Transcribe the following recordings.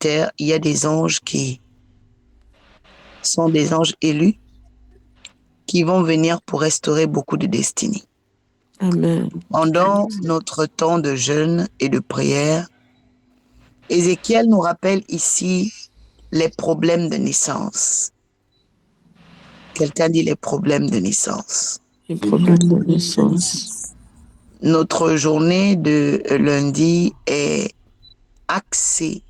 terre, il y a des anges qui sont des anges élus qui vont venir pour restaurer beaucoup de destinées. Amen. Pendant notre temps de jeûne et de prière, Ézéchiel nous rappelle ici les problèmes de naissance. Quelqu'un dit les problèmes de naissance. Les problèmes de naissance. Notre journée de lundi est axée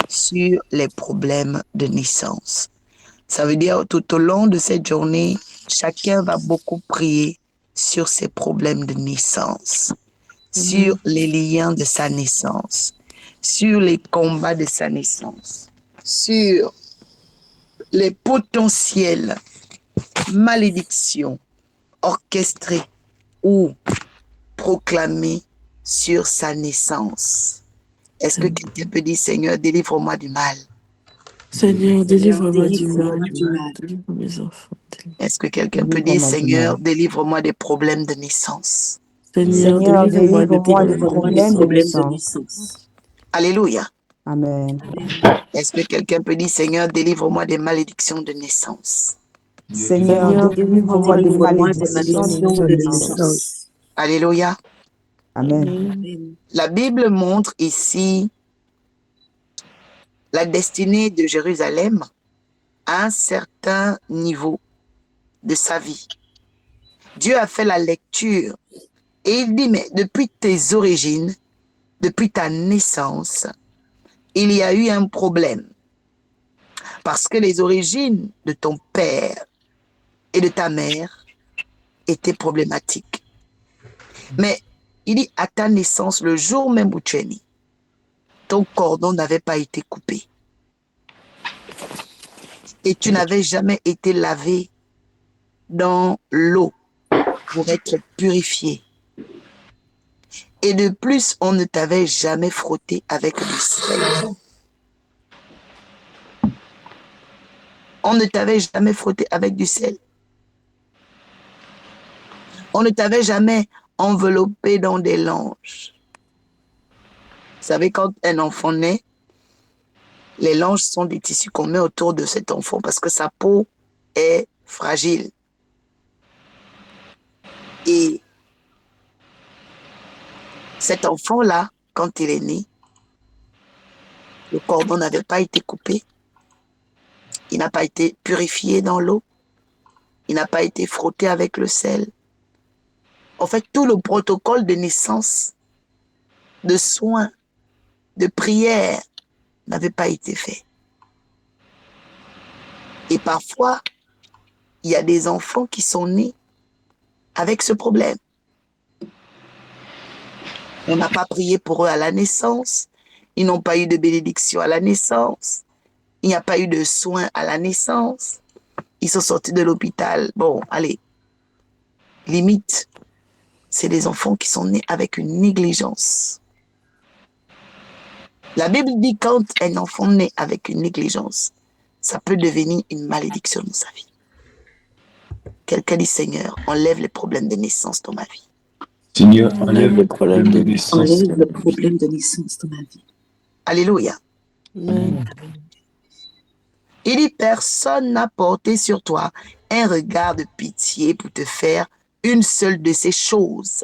sur les problèmes de naissance. Ça veut dire tout au long de cette journée, chacun va beaucoup prier sur ses problèmes de naissance, sur les liens de sa naissance, sur les combats de sa naissance, sur les potentielles malédictions orchestrées ou proclamées sur sa naissance. Est-ce que quelqu'un peut dire, Seigneur, délivre-moi du mal? Seigneur, délivre-moi du mal. Délivre mes enfants. Est-ce que quelqu'un peut dire, Seigneur, délivre-moi des problèmes de naissance? Seigneur, délivre-moi des problèmes de naissance. Alléluia. Amen. Est-ce que quelqu'un peut dire, Seigneur, délivre-moi des malédictions de naissance? Seigneur, délivre-moi des malédictions de naissance. Alléluia. Amen. La Bible montre ici la destinée de Jérusalem à un certain niveau de sa vie. Dieu a fait la lecture et il dit, mais depuis tes origines, depuis ta naissance, il y a eu un problème. Parce que les origines de ton père et de ta mère étaient problématiques. Mais il dit, à ta naissance, le jour même où tu es né, ton cordon n'avait pas été coupé. Et tu n'avais jamais été lavé dans l'eau pour être purifié. Et de plus, on ne t'avait jamais frotté avec du sel. On ne t'avait jamais frotté avec du sel. On ne t'avait jamais enveloppé dans des langes. Vous savez, quand un enfant naît, les langes sont des tissus qu'on met autour de cet enfant parce que sa peau est fragile. Et cet enfant-là, quand il est né, le cordon n'avait pas été coupé. Il n'a pas été purifié dans l'eau. Il n'a pas été frotté avec le sel. En fait, tout le protocole de naissance, de soins, de prière n'avait pas été fait. Et parfois, il y a des enfants qui sont nés avec ce problème. On n'a pas prié pour eux à la naissance. Ils n'ont pas eu de bénédiction à la naissance. Il n'y a pas eu de soins à la naissance. Ils sont sortis de l'hôpital. Bon, allez, limite, c'est des enfants qui sont nés avec une négligence. La Bible dit quand un enfant naît avec une négligence, ça peut devenir une malédiction dans sa vie. Quelqu'un dit, Seigneur, enlève les problèmes de naissance dans ma vie. Seigneur, enlève le problème de naissance. Enlève le problème de naissance dans ma vie. Alléluia. Amen. Il dit, personne n'a porté sur toi un regard de pitié pour te faire une seule de ces choses.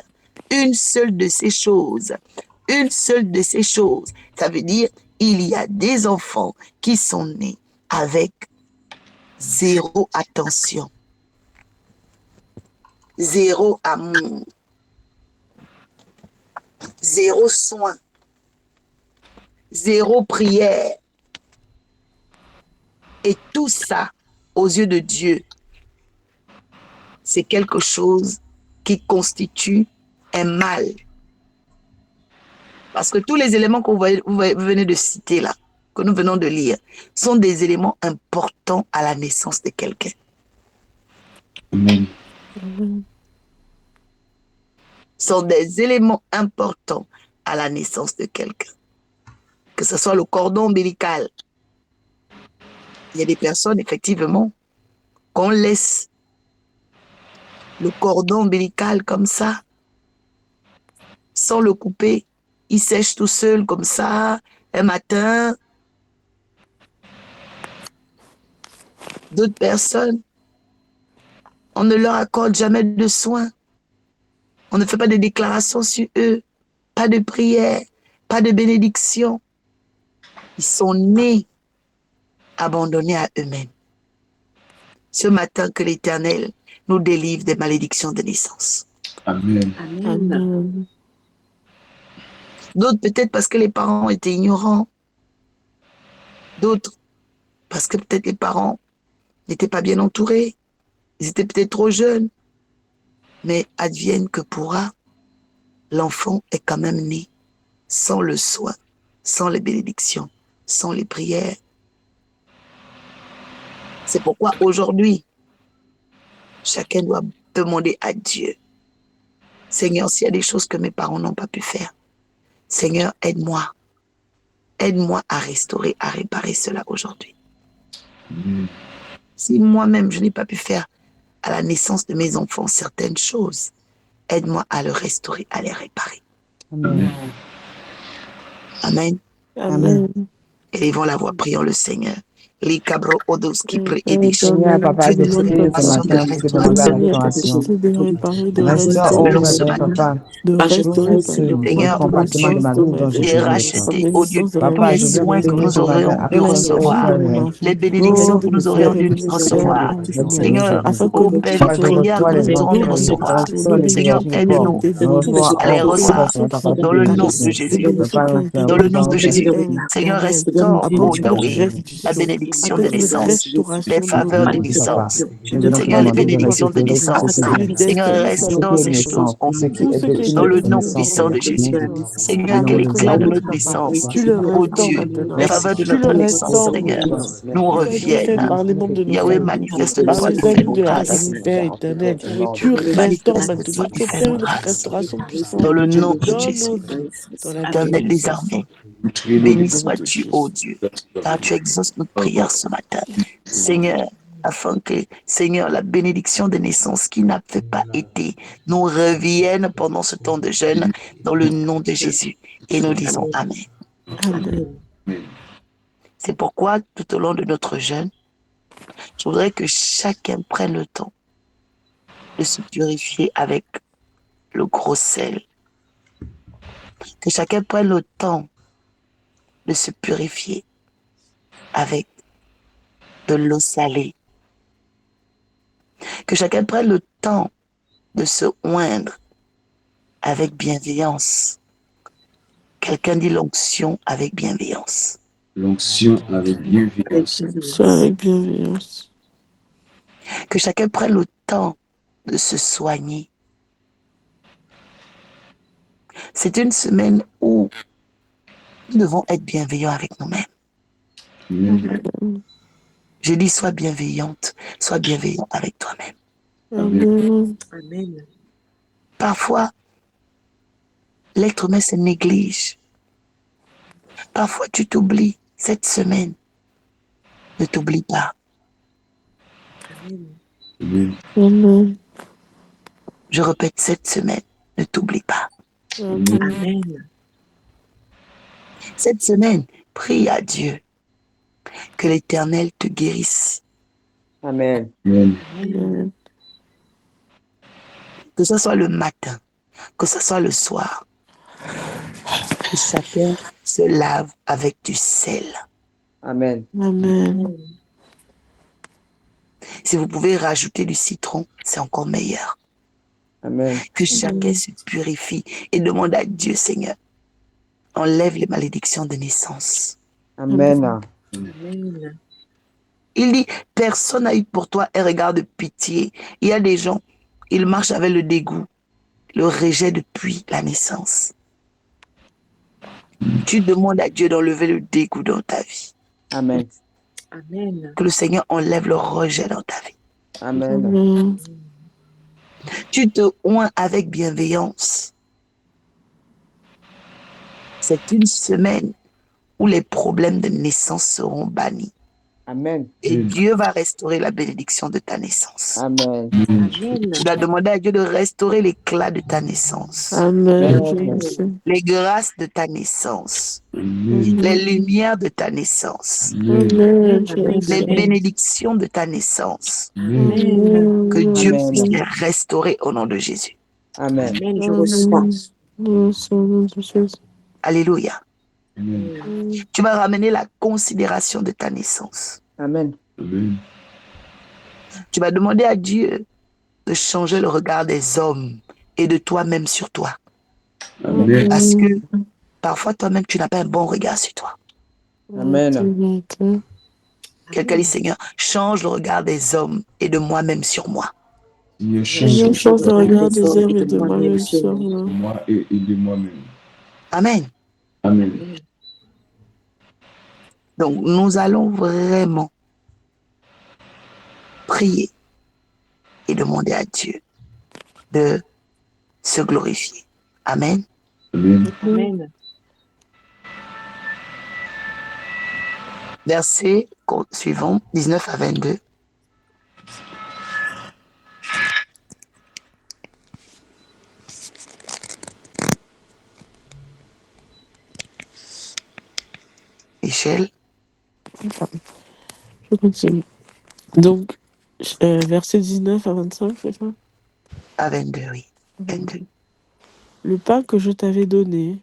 Une seule de ces choses. Une seule de ces choses. Ça veut dire, il y a des enfants qui sont nés avec zéro attention, zéro amour, zéro soin, zéro prière. Et tout ça, aux yeux de Dieu, c'est quelque chose qui constitue un mal. Parce que tous les éléments que vous venez de citer là, que nous venons de lire, sont des éléments importants à la naissance de quelqu'un. Amen. Sont des éléments importants à la naissance de quelqu'un. Que ce soit le cordon ombilical. Il y a des personnes, effectivement, qu'on laisse le cordon ombilical comme ça, sans le couper. Il sèche tout seul comme ça, un matin, D'autres personnes, on ne leur accorde jamais de soins. On ne fait pas de déclarations sur eux, pas de prière, pas de bénédiction. Ils sont nés abandonnés à eux-mêmes. Ce matin, que l'Éternel nous délivre des malédictions de naissance. Amen. Amen. D'autres peut-être parce que les parents étaient ignorants. D'autres parce que peut-être les parents n'étaient pas bien entourés. Ils étaient peut-être trop jeunes. Mais advienne que pourra, l'enfant est quand même né sans le soin, sans les bénédictions, sans les prières. C'est pourquoi aujourd'hui, chacun doit demander à Dieu, Seigneur, s'il y a des choses que mes parents n'ont pas pu faire, Seigneur, aide-moi. Aide-moi à restaurer, à réparer cela aujourd'hui. Si moi-même, je n'ai pas pu faire à la naissance de mes enfants certaines choses, aide-moi à le restaurer, à les réparer. Amen. Amen. Amen. Élevons la voix, prions le Seigneur. Les cabros odos qui prient et des Seigneur, papa, Dieu je nous donne prie une ce passion de matin pour te demander la restauration. Donne la restauration. capacité de réparer, de Restaure, Nous oh appelons restaurer, ce Père, matin, papa, de tout ce réparer Seigneur, de compartiment de naissance ma dans vie ma dont vie. j'ai et besoin de Par toi. racheter, oh Dieu, naissance de Papa, les je viens réparer, soins te que prier nous ce matin aurions pu dans afin que tu l'énergie recevoir, de sois ma les vie. Oh, bénédictions que Demande de nous faire aurions des dû nécessaires recevoir. pour moi, Seigneur, afin que ô nous Père, restaure puissions prière les que nous aurons dû menteurs, recevoir. retourner restaure les Seigneur, énergies du corps, aide-nous des bénédictions à les restaure, oh passées, Père, recevoir ta qui partie dans le nom de bénédiction. des Jésus. bénédictions qui Papa, ont mon été Père, Dans oui, le données nom dans de ta Jésus. jusqu'à Seigneur, éternel. restaure, oh Apporte une Yahweh, la Jésus. bénédiction apporte de une naissance, les restauration dans faveurs ma de Merci, vie. papa. naissance. Nous allons te Donne-moi Seigneur, de les demander de pouvoir bénédictions de restaurer tout ce apporter qui naissance. est une Seigneur, destiny tout ce qui restaure est ces helper. choses naissance, en tout ce nous. qui Tout est ce qui est Dans destiné le pour nom destiné naissance. puissant de Jésus. à Seigneur, que notre Alléluia. l'éclat de vie, notre naissance, tu le oh restaures Dieu, maintenant. les Merci. faveurs de Tu le notre naissance, restaures Seigneur, maintenant. nous Ça a été fait reviennent. par les membres de nos Yahweh, familles, par manifeste-toi, nous les fais amis nos de la grâces. famille, Père éternel. Tu restaures maintenant. Manifeste-toi, Tu nous fais nos opères une grâces. restauration Dans puissante le nom de dans Jésus. nos vies, dans la vie de Éternel nos des enfants. armées, Au béni nom de sois-tu, ô Jésus. Dieu, car tu exauces notre prière ce matin. Seigneur, afin que, Seigneur, la bénédiction de naissance qui n'a pas été nous revienne pendant ce temps de jeûne, dans le nom de Jésus. Et nous disons Amen. Amen. C'est pourquoi, tout au long de notre jeûne, je voudrais que chacun prenne le temps de se purifier avec le gros sel. Que chacun prenne le temps de se purifier avec de l'eau salée. Que chacun prenne le temps de se oindre avec bienveillance. Quelqu'un dit l'onction avec bienveillance. L'onction avec bienveillance. Sois avec bienveillance. Que chacun prenne le temps de se soigner. C'est une semaine où nous devons être bienveillants avec nous-mêmes. Amen. Je dis sois bienveillante, sois bienveillant avec toi-même. Amen. Parfois, l'être humain se néglige. Parfois, tu t'oublies. Cette semaine, ne t'oublie pas. Amen. Amen. Je répète, cette semaine, ne t'oublie pas. Amen. Cette semaine, prie à Dieu que l'Éternel te guérisse. Amen. Amen. Amen. Que ce soit le matin, que ce soit le soir. Que chacun se lave avec du sel. Amen. Amen. Si vous pouvez rajouter du citron, c'est encore meilleur. Amen. Que chacun se purifie et demande à Dieu, Seigneur, enlève les malédictions de naissance. Amen. Il dit, personne n'a eu pour toi un regard de pitié. Il y a des gens, ils marchent avec le dégoût, le rejet depuis la naissance. Tu demandes à Dieu d'enlever le dégoût dans ta vie. Amen. Que le Seigneur enlève le rejet dans ta vie. Amen. Amen. Tu te oins avec bienveillance. C'est une semaine où les problèmes de naissance seront bannis. Amen. Et Dieu va restaurer la bénédiction de ta naissance. Amen. Tu dois demander à Dieu de restaurer l'éclat de ta naissance. Amen. Je Amen. reçois. Les grâces de ta naissance. Amen. Les lumières de ta naissance. Amen. Je Les reçois. bénédictions de ta naissance. Amen. Que Dieu puisse Amen. les restaurer au nom de Jésus. Amen. Amen. Je reçois au nom de Jésus. Alléluia. Amen. Tu vas ramener la considération de ta naissance. Amen. Amen. Tu vas demander à Dieu de changer le regard des hommes et de toi-même sur toi. Amen. Parce que parfois, toi-même, tu n'as pas un bon regard sur toi. Amen. Quelqu'un dit, Seigneur, change le regard des hommes et de moi-même sur moi. Seigneur, Seigneur, change change le regard des hommes et de moi-même sur moi. moi et de moi-même. Amen. Amen. Donc, nous allons vraiment prier et demander à Dieu de se glorifier. Amen. Amen. Verset suivant, 19 à 22. Michel, Je continue. Donc, verset 19 à 25, c'est ça? à 22, oui. 22. Le pain que je t'avais donné,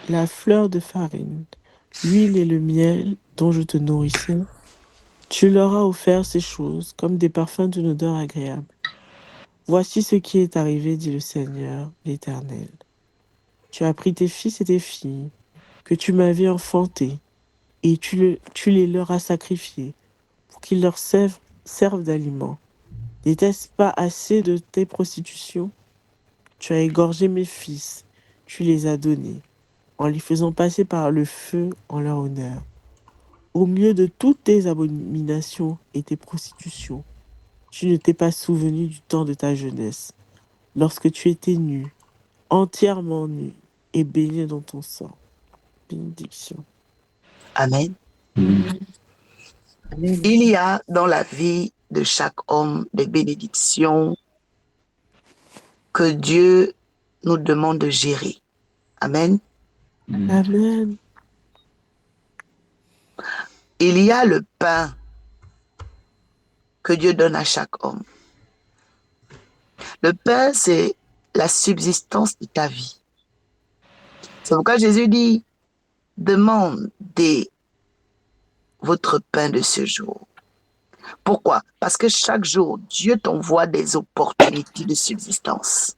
la fleur de farine, l'huile et le miel dont je te nourrissais, tu leur as offert ces choses comme des parfums d'une odeur agréable. Voici ce qui est arrivé, dit le Seigneur, l'Éternel. Tu as pris tes fils et tes filles, que tu m'avais enfantés, et tu les leur as sacrifiés, pour qu'ils leur servent d'aliment. N'était-ce pas assez de tes prostitutions? Tu as égorgé mes fils, tu les as donnés, en les faisant passer par le feu en leur honneur. Au milieu de toutes tes abominations et tes prostitutions, tu ne t'es pas souvenu du temps de ta jeunesse, lorsque tu étais nu, entièrement nu, et baigné dans ton sang. Bénédiction. Amen. Amen. Il y a dans la vie de chaque homme des bénédictions que Dieu nous demande de gérer. Amen. Amen. Il y a le pain que Dieu donne à chaque homme. Le pain, c'est la subsistance de ta vie. C'est pourquoi Jésus dit, demandez votre pain de ce jour. Pourquoi? Parce que chaque jour, Dieu t'envoie des opportunités de subsistance.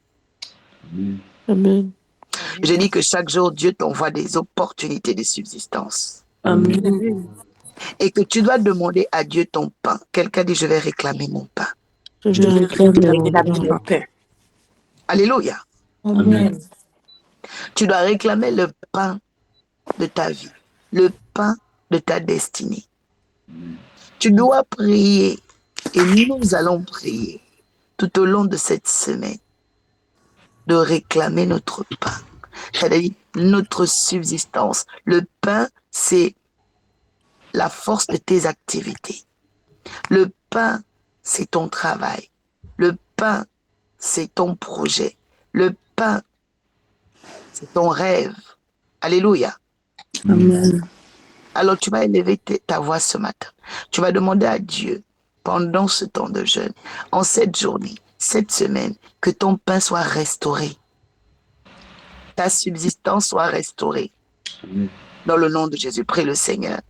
Amen. Je dis que chaque jour, Dieu t'envoie des opportunités de subsistance. Amen. Et que tu dois demander à Dieu ton pain. Quelqu'un dit, je vais réclamer mon pain. Je vais réclamer mon pain. Alléluia. Amen. Tu dois réclamer le pain de ta vie, le pain de ta destinée. Tu dois prier et nous allons prier tout au long de cette semaine de réclamer notre pain, c'est-à-dire notre subsistance. Le pain, c'est la force de tes activités. Le pain, c'est ton travail. Le pain, c'est ton projet. Le pain, c'est ton rêve. Alléluia. Amen. Alors tu vas élever ta voix ce matin. Tu vas demander à Dieu, pendant ce temps de jeûne, en cette journée, cette semaine, que ton pain soit restauré. Ta subsistance soit restaurée. Amen. Dans le nom de Jésus, prie le Seigneur.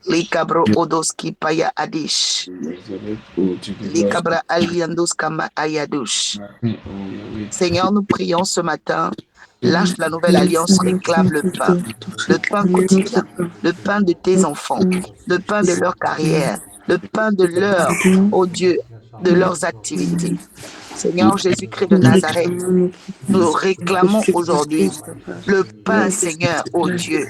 Likabro odoski paya adish. Likabra aliandos kama ayadush. Seigneur, nous prions ce matin. Lâche la nouvelle alliance, réclame le pain quotidien, le pain de tes enfants, le pain de leur carrière, le pain de leur, oh Dieu, de leurs activités. Seigneur Jésus-Christ de Nazareth, nous réclamons aujourd'hui le pain, Seigneur, oh Dieu,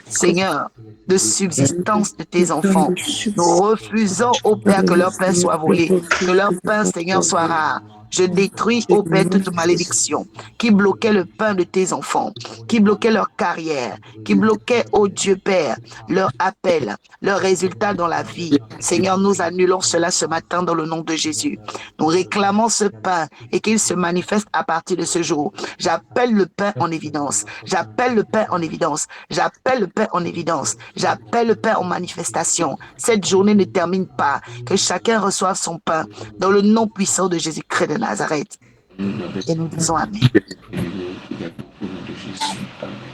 Seigneur, de subsistance de tes enfants. Nous refusons, oh Père, que leur pain soit volé, que leur pain, Seigneur, soit rare. Je détruis, ô Père, toute malédiction qui bloquait le pain de tes enfants, qui bloquait leur carrière, qui bloquait, ô Dieu Père, leur appel, leurs résultats dans la vie. Seigneur, nous annulons cela ce matin dans le nom de Jésus. Nous réclamons ce pain et qu'il se manifeste à partir de ce jour. J'appelle le pain en évidence. J'appelle le pain en évidence. J'appelle le pain en évidence. J'appelle le pain en manifestation. Cette journée ne termine pas. Que chacun reçoive son pain dans le nom puissant de Jésus-Christ de Nazareth. Et nous disons Amen.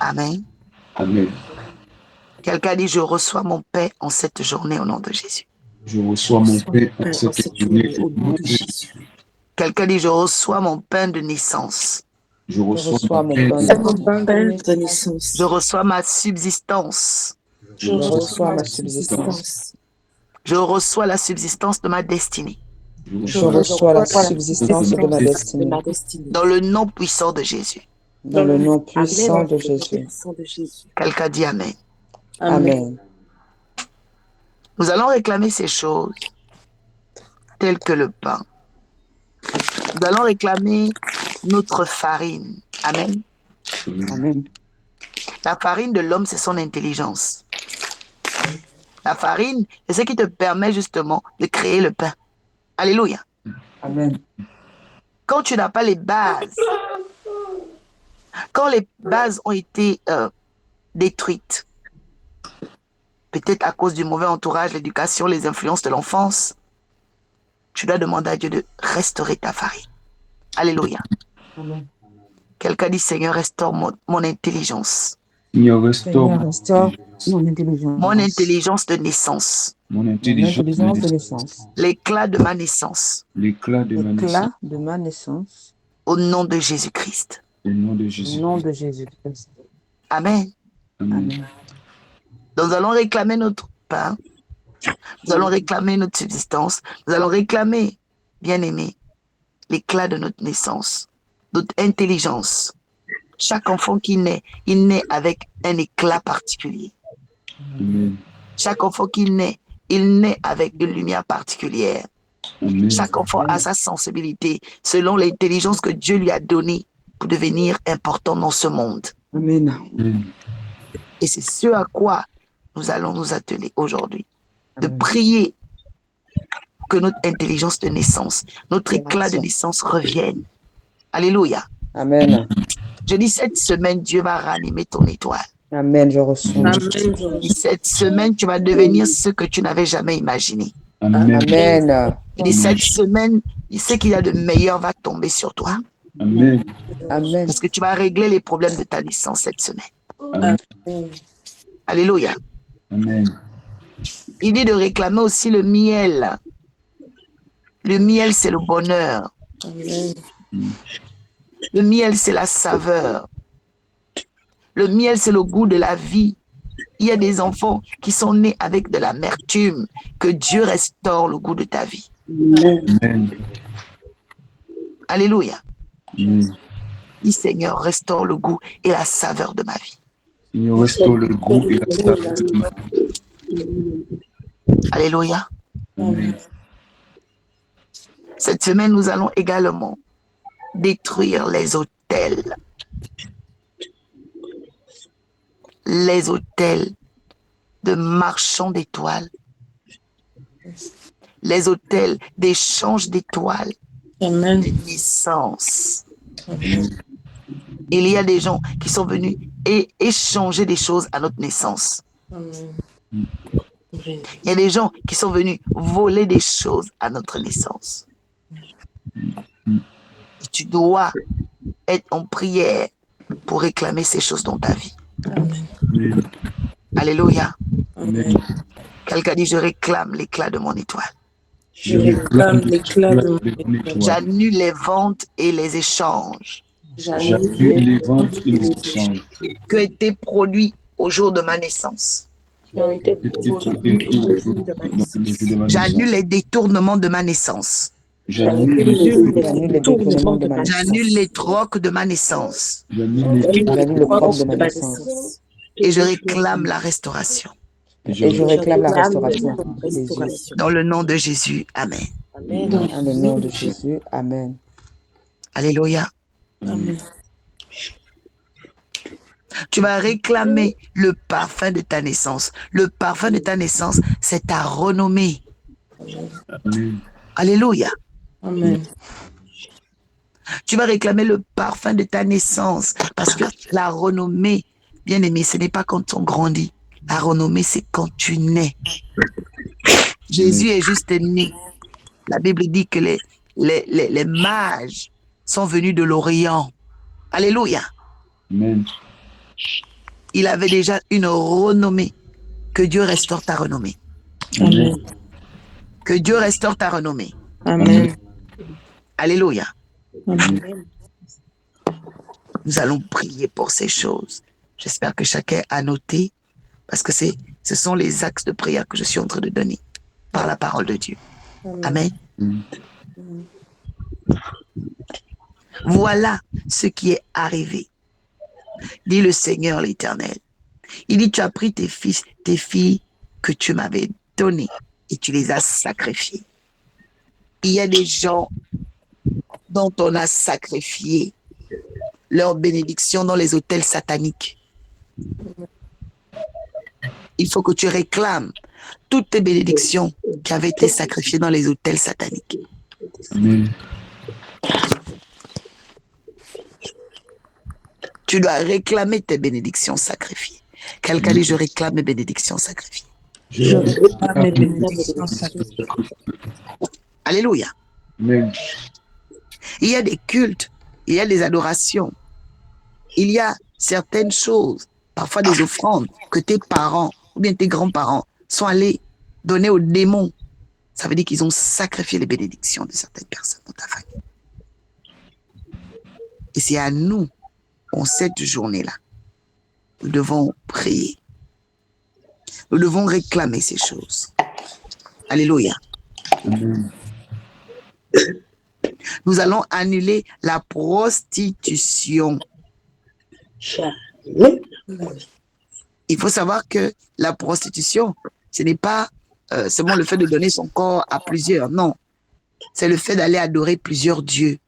Amen. Amen. Quelqu'un dit, je reçois mon pain en cette journée au nom de Jésus. Je reçois mon pain en cette journée au nom de Jésus. Quelqu'un dit, je reçois mon pain de naissance. Je reçois mon pain pain de naissance. Je reçois ma subsistance. Je reçois ma subsistance. Je reçois la subsistance de ma destinée. Je reçois la subsistance de ma destinée. Dans le nom puissant de Jésus. Dans le nom puissant de Jésus. Quelqu'un dit Amen. Amen. Nous allons réclamer ces choses telles que le pain. Nous allons réclamer notre farine. Amen. Amen. La farine de l'homme, c'est son intelligence. La farine, c'est ce qui te permet justement de créer le pain. Alléluia. Amen. Quand tu n'as pas les bases, quand les bases ont été détruites, peut-être à cause du mauvais entourage, l'éducation, les influences de l'enfance, tu dois demander à Dieu de restaurer ta farine. Alléluia. Amen. Quelqu'un dit, Seigneur, restaure mon intelligence. Seigneur, restaure mon intelligence. Mon intelligence de naissance. mon intelligence de naissance. L'éclat de ma naissance. l'éclat de ma naissance. L'éclat de ma naissance. Au nom de Jésus-Christ. Au nom de Au Jésus. nom de Jésus-Christ. Amen. Amen. Amen. Nous allons réclamer notre pain. Nous allons réclamer notre subsistance. Nous allons réclamer, bien-aimé, l'éclat de notre naissance, notre intelligence. Chaque enfant qui naît, il naît avec un éclat particulier. Amen. Chaque enfant qui naît, il naît avec une lumière particulière. Amen. Chaque enfant a sa sensibilité selon l'intelligence que Dieu lui a donnée pour devenir important dans ce monde. Amen. Amen. Et c'est ce à quoi nous allons nous atteler aujourd'hui. De Amen. prier pour que notre intelligence de naissance, notre éclat de naissance revienne. Alléluia. Amen. Je dis cette semaine, Dieu va ranimer ton étoile. Amen. Je reçois. Je dis cette semaine, tu vas devenir ce que tu n'avais jamais imaginé. Amen. Amen. Je dis cette semaine, ce qu'il y a de meilleur va tomber sur toi. Amen. Amen. Parce que tu vas régler les problèmes de ta naissance cette semaine. Amen. Alléluia. Amen. Il dit de réclamer aussi le miel. Le miel, c'est le bonheur. Le miel, c'est la saveur. Le miel, c'est le goût de la vie. Il y a des enfants qui sont nés avec de l'amertume. Que Dieu restaure le goût de ta vie. Amen. Alléluia. Amen. Dis Seigneur, restaure le goût et la saveur de ma vie. Seigneur, restaure le goût et la saveur de ma vie. Alléluia. Amen. Cette semaine, nous allons également détruire les autels. Les autels de marchands d'étoiles. Les autels d'échange d'étoiles. De naissance. Il y a des gens qui sont venus et échanger des choses à notre naissance. Il y a des gens qui sont venus voler des choses à notre naissance. Et tu dois être en prière pour réclamer ces choses dans ta vie. Amen. Alléluia. Amen. Quelqu'un dit, je réclame l'éclat de mon étoile. Je réclame l'éclat de mon étoile. J'annule les ventes et les échanges J'appuie les ventes et les échanges. qui ont été produits au jour de ma naissance. J'annule les détournements de ma naissance. J'annule les détournements de ma naissance. J'annule les trocs de ma naissance. J'annule les J'annule le propre de ma naissance. Et je réclame la restauration. Et je réclame la restauration. Jésus. Dans le nom de Jésus. Amen. Dans le nom de Jésus. Amen. Alléluia. Amen. Tu vas réclamer le parfum de ta naissance. Le parfum de ta naissance, c'est ta renommée. Amen. Alléluia. Amen. Tu vas réclamer le parfum de ta naissance parce que la renommée, bien aimé, ce n'est pas quand on grandit. La renommée, c'est quand tu nais. Jésus est juste né. La Bible dit que les mages sont venus de l'Orient. Alléluia. Amen. Il avait déjà une renommée. Que Dieu restaure ta renommée. Amen. Que Dieu restaure ta renommée. Amen. Alléluia. Amen. Nous allons prier pour ces choses. J'espère que chacun a noté parce que ce sont les axes de prière que je suis en train de donner par la parole de Dieu. Amen. Voilà ce qui est arrivé, dit le Seigneur l'Éternel. Il dit, tu as pris tes fils, tes filles que tu m'avais donnés et tu les as sacrifiés. Il y a des gens dont on a sacrifié leur bénédiction dans les hôtels sataniques. Il faut que tu réclames toutes tes bénédictions qui avaient été sacrifiées dans les hôtels sataniques. Amen. Tu dois réclamer tes bénédictions sacrifiées. Quelqu'un dit, je réclame mes bénédictions sacrifiées. Je réclame mes bénédictions sacrifiées. Alléluia. Amen. Il y a des cultes, il y a des adorations, il y a certaines choses, parfois des offrandes que tes parents ou bien tes grands-parents sont allés donner aux démons. Ça veut dire qu'ils ont sacrifié les bénédictions de certaines personnes dans ta famille. Et c'est à nous, en cette journée-là, nous devons prier. Nous devons réclamer ces choses. Alléluia. Amen. Nous allons annuler la prostitution. Il faut savoir que la prostitution, ce n'est pas seulement le fait de donner son corps à plusieurs, non. C'est le fait d'aller adorer plusieurs dieux.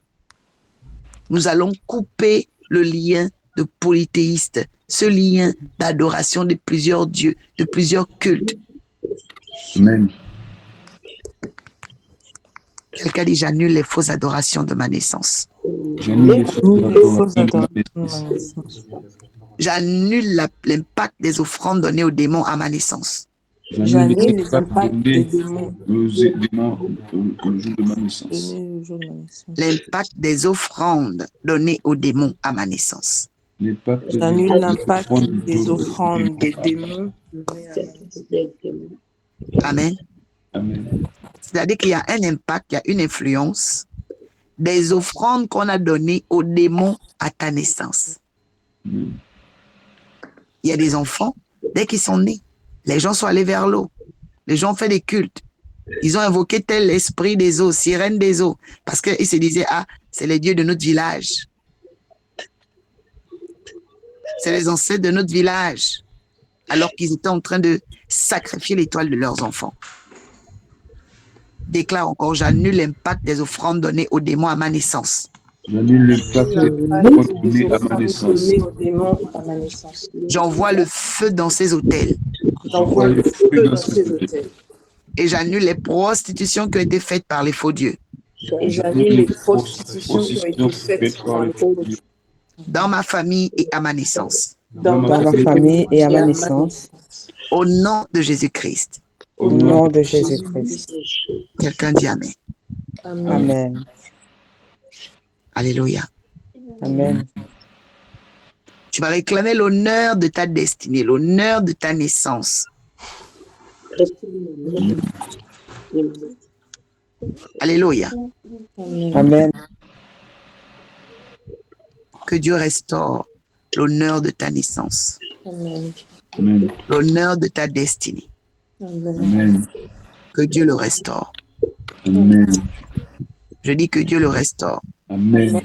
Nous allons couper le lien de polythéiste, ce lien d'adoration de plusieurs dieux, de plusieurs cultes. Amen. Quelqu'un dit, j'annule les fausses adorations de ma naissance. J'annule les fausses adorations de ma naissance. J'annule l'impact des offrandes données aux démons à ma naissance. J'annule les impacts des démons aux démons au jour de ma naissance. L'impact des offrandes données aux démons à ma naissance. J'annule l'impact des offrandes des démons. Amen. Amen. C'est-à-dire qu'il y a un impact, il y a une influence des offrandes qu'on a données aux démons à ta naissance. Amen. Il y a des enfants, dès qu'ils sont nés, les gens sont allés vers l'eau. Les gens ont fait des cultes. Ils ont invoqué tel esprit des eaux, sirène des eaux, parce qu'ils se disaient, ah, c'est les dieux de notre village. C'est les ancêtres de notre village. Alors qu'ils étaient en train de sacrifier l'étoile de leurs enfants. Déclare encore, j'annule l'impact des offrandes données aux démons à ma naissance. J'annule l'impact des offrandes données à ma naissance. J'envoie le feu dans ces hôtels. J'envoie le feu dans ces hôtels. Et j'annule les prostitutions qui ont été faites par les faux dieux. Et j'annule les prostitutions qui ont été faites par les faux dieux. Dans ma famille et à ma naissance. Dans ma famille et à ma naissance. Au nom de Jésus-Christ. Au nom de Jésus-Christ. Quelqu'un dit Amen. Amen. Alléluia. Amen. Tu vas réclamer l'honneur de ta destinée, l'honneur de ta naissance. Alléluia. Amen. Que Dieu restaure l'honneur de ta naissance. Amen. L'honneur de ta destinée. Amen. Que Dieu le restaure. Amen. Je dis que Dieu le restaure. Amen.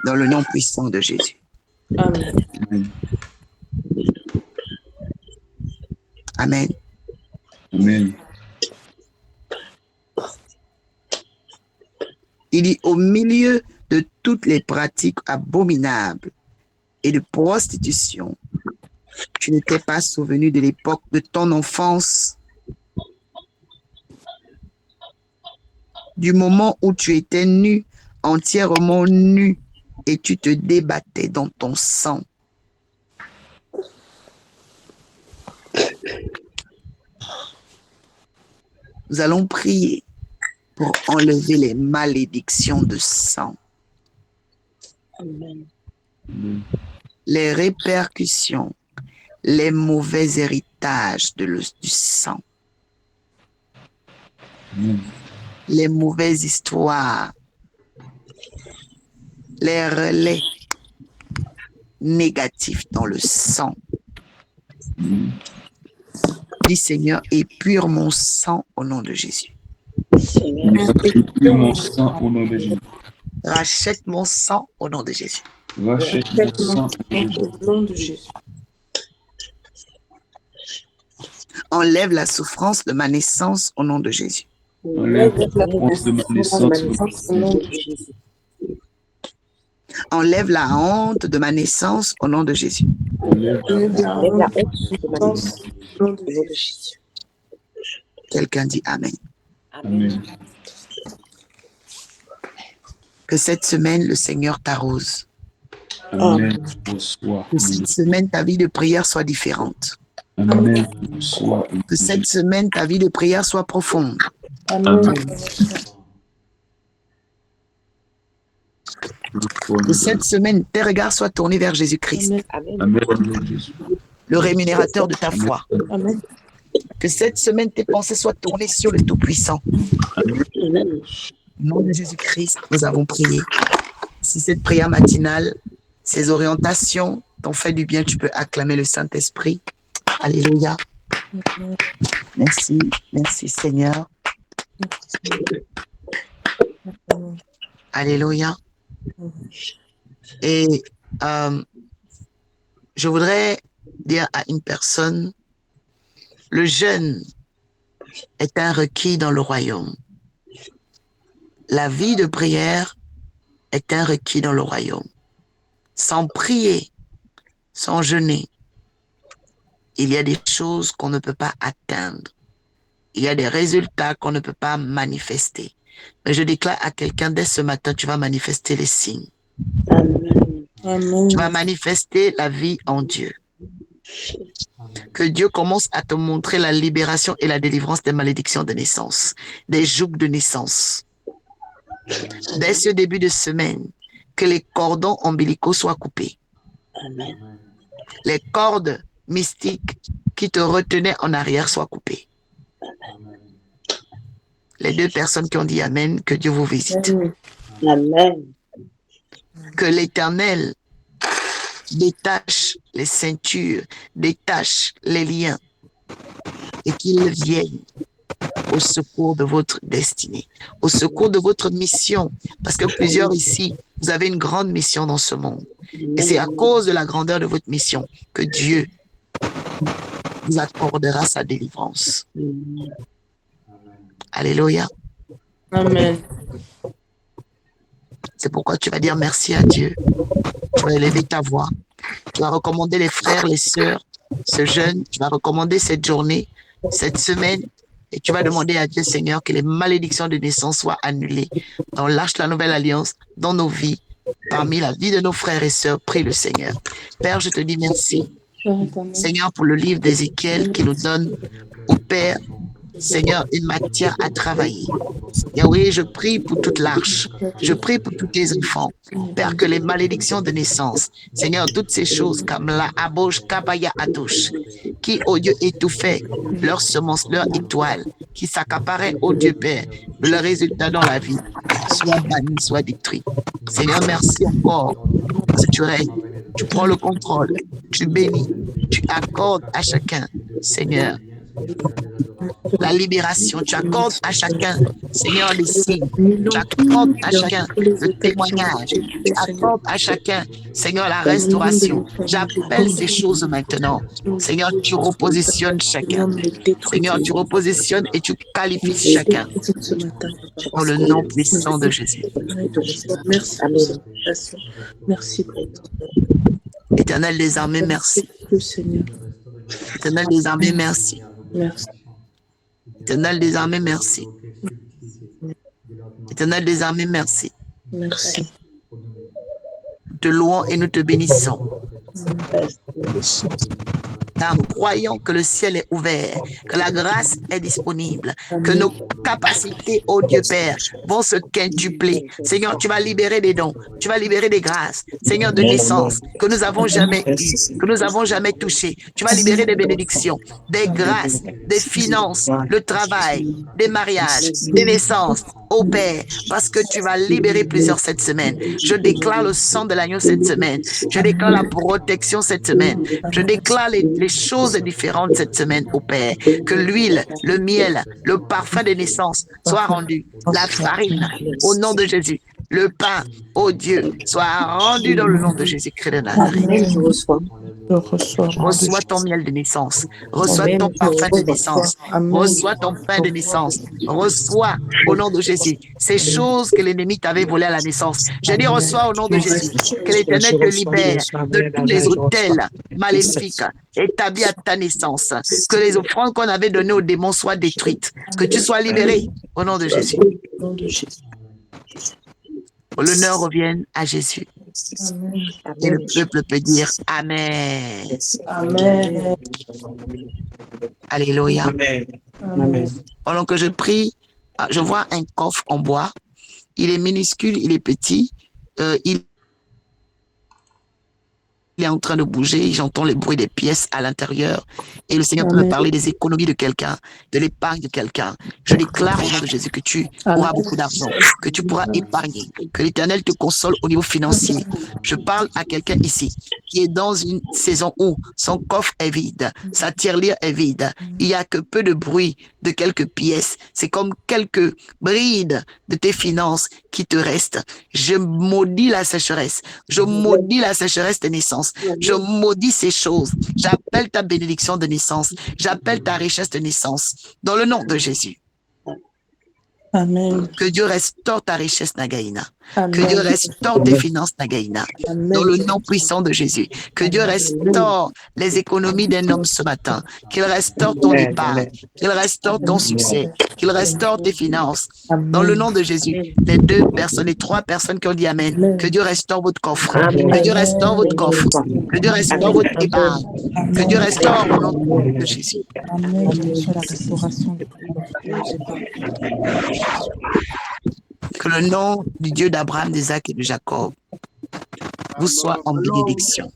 Dans le nom puissant de Jésus. Amen. Amen. Amen. Amen. Il dit, au milieu de toutes les pratiques abominables et de prostitution, tu n'étais pas souvenu de l'époque de ton enfance, du moment où tu étais nu, entièrement nu, et tu te débattais dans ton sang. Nous allons prier pour enlever les malédictions de sang. Amen. Les répercussions, les mauvais héritages du sang, les mauvaises histoires, les relais négatifs dans le sang. Dis Seigneur, épure mon sang au nom de Jésus. Seigneur, épure mon sang au nom de Jésus. Rachète mon sang au nom de Jésus. Rachète mon sang au nom de Jésus. Enlève la souffrance de ma naissance au nom de Jésus. Enlève la souffrance de ma naissance au nom de Jésus. Enlève la honte de ma naissance au nom de Jésus. Enlève la honte de ma naissance au nom de Jésus. Quelqu'un dit Amen. Amen. Que cette semaine, le Seigneur t'arrose. Amen. Bonsoir. Que cette semaine, ta vie de prière soit différente. Amen. Bonsoir. Que cette semaine, ta vie de prière soit profonde. Amen. Que cette semaine, tes regards soient tournés vers Jésus-Christ, Amen. le rémunérateur de ta foi. Amen. Que cette semaine, tes pensées soient tournées sur le Tout-Puissant. Amen. Au nom de Jésus-Christ, nous avons prié. Si cette prière matinale, ces orientations t'ont fait du bien, tu peux acclamer le Saint-Esprit. Alléluia. Merci, merci Seigneur. Alléluia. Et je voudrais dire à une personne, le jeûne est un requis dans le royaume. La vie de prière est un requis dans le royaume. Sans prier, sans jeûner, il y a des choses qu'on ne peut pas atteindre. Il y a des résultats qu'on ne peut pas manifester. Mais je déclare à quelqu'un, dès ce matin, tu vas manifester les signes. Amen. Tu vas manifester la vie en Dieu. Que Dieu commence à te montrer la libération et la délivrance des malédictions de naissance, des jougs de naissance. Dès ce début de semaine, que les cordons ombilicaux soient coupés. Amen. Les cordes mystiques qui te retenaient en arrière soient coupées. Les deux personnes qui ont dit Amen, que Dieu vous visite. Amen. Que l'Éternel détache les ceintures, détache les liens et qu'il vienne au secours de votre destinée, au secours de votre mission. Parce que plusieurs ici, vous avez une grande mission dans ce monde. Et c'est à cause de la grandeur de votre mission que Dieu vous accordera sa délivrance. Alléluia. Amen. C'est pourquoi tu vas dire merci à Dieu. Tu vas élever ta voix. Tu vas recommander les frères, les sœurs, ce jeûne. Tu vas recommander cette journée, cette semaine. Et tu vas demander à Dieu, Seigneur, que les malédictions de naissance soient annulées dans l'Arche de la Nouvelle Alliance, dans nos vies, parmi la vie de nos frères et sœurs. Prie le Seigneur. Père, je te dis merci. Seigneur, pour le livre d'Ézéchiel qui nous donne au Père, Seigneur, une matière à travailler. Yahweh, je prie pour toute l'arche. Je prie pour tous tes enfants. Père, que les malédictions de naissance, Seigneur, toutes ces choses comme la aboche, kabaya, atouche, qui, au Dieu, étouffaient leur semence, leur étoile, qui s'accaparaient, au Dieu Père, de leurs résultats dans la vie, soit bannis, soit détruits. Seigneur, merci encore, parce que tu règnes, tu prends le contrôle, tu bénis, tu accordes à chacun, Seigneur, la libération. Tu accordes à chacun, Seigneur, les signes. Tu accordes à chacun le témoignage. Tu accordes à chacun, Seigneur, la restauration. J'appelle ces choses maintenant. Seigneur, tu repositionnes chacun. Seigneur, tu repositionnes et tu qualifies chacun. Dans le nom puissant de Jésus. Merci pour cette invitation. Merci. Éternel des armées, merci. Éternel des armées, merci. Merci. Éternel des armées, merci. Éternel des armées, merci. Merci. Nous te louons et nous te bénissons. Car nous croyons que le ciel est ouvert, que la grâce est disponible, que nos capacités, ô Dieu Père, vont se quintupler. Seigneur, tu vas libérer des dons, tu vas libérer des grâces, Seigneur, de naissance, que nous n'avons jamais eu, que nous n'avons jamais touché. Tu vas libérer des bénédictions, des grâces, des finances, le travail, des mariages, des naissances, ô Père, parce que tu vas libérer plusieurs cette semaine. Je déclare le sang de l'agneau cette semaine. Je déclare la protection cette semaine. Je déclare les choses différentes cette semaine, ô Père. Que l'huile, le miel, le parfum des naissances soient rendus. La farine, au nom de Jésus. Le pain, ô Dieu, soit rendu dans le nom de Jésus-Christ de Nazareth. Reçois ton miel de naissance. Reçois ton parfum de naissance. Reçois ton pain de naissance. Reçois au nom de Jésus ces choses que l'ennemi t'avait volées à la naissance. Je dis reçois au nom de Jésus. Que l'Éternel te libère de tous les autels maléfiques établis à ta naissance. Que les offrandes qu'on avait données aux démons soient détruites. Que tu sois libéré au nom de Jésus. L'honneur revienne à Jésus. Et le peuple peut dire Amen. Amen. Alléluia. Amen. Pendant que je prie, je vois un coffre en bois. Il est minuscule, il est petit. Il est en train de bouger. J'entends le bruit des pièces à l'intérieur. Et le Seigneur peut me parler des économies de quelqu'un, de l'épargne de quelqu'un. Je déclare au nom de Jésus que tu auras beaucoup d'argent, que tu pourras épargner, que l'Éternel te console au niveau financier. Je parle à quelqu'un ici qui est dans une saison où son coffre est vide, sa tirelire est vide. Il n'y a que peu de bruit de quelques pièces. C'est comme quelques brides de tes finances qui te restent. Je maudis la sécheresse. Je maudis la sécheresse de naissance. Je maudis ces choses. J'appelle ta bénédiction de naissance. J'appelle ta richesse de naissance. Dans le nom de Jésus. Amen. Que Dieu restaure ta richesse, Nagaïna. Amen. Que Dieu restaure tes finances, Nagaïna. Amen. Dans le nom puissant de Jésus. Que Dieu restaure les économies d'un homme ce matin. Qu'il restaure ton épargne. Qu'il restaure ton succès. Qu'il restaure tes finances. Dans le nom de Jésus. Les les trois personnes qui ont dit Amen. Que Dieu restaure votre coffre. Que Dieu restaure votre coffre. Que Dieu restaure votre épargne. Que Dieu restaure au nom de Jésus. Amen. Sur la restauration des Que le nom du Dieu d'Abraham, d'Isaac et de Jacob vous soit en bénédiction.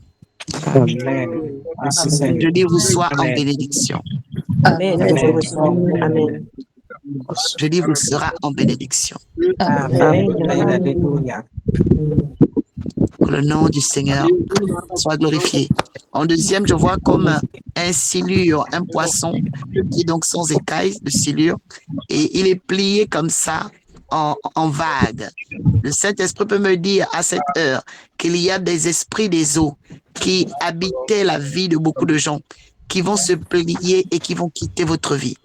Amen. Je dis vous soit en bénédiction. Amen. Amen. Je dis vous sera en bénédiction. Amen. Que le nom du Seigneur soit glorifié. En deuxième, je vois comme un silure, un poisson qui est donc sans écailles de silure et il est plié comme ça en vague. Le Saint-Esprit peut me dire à cette heure qu'il y a des esprits des eaux qui habitaient la vie de beaucoup de gens, qui vont se plier et qui vont quitter votre vie.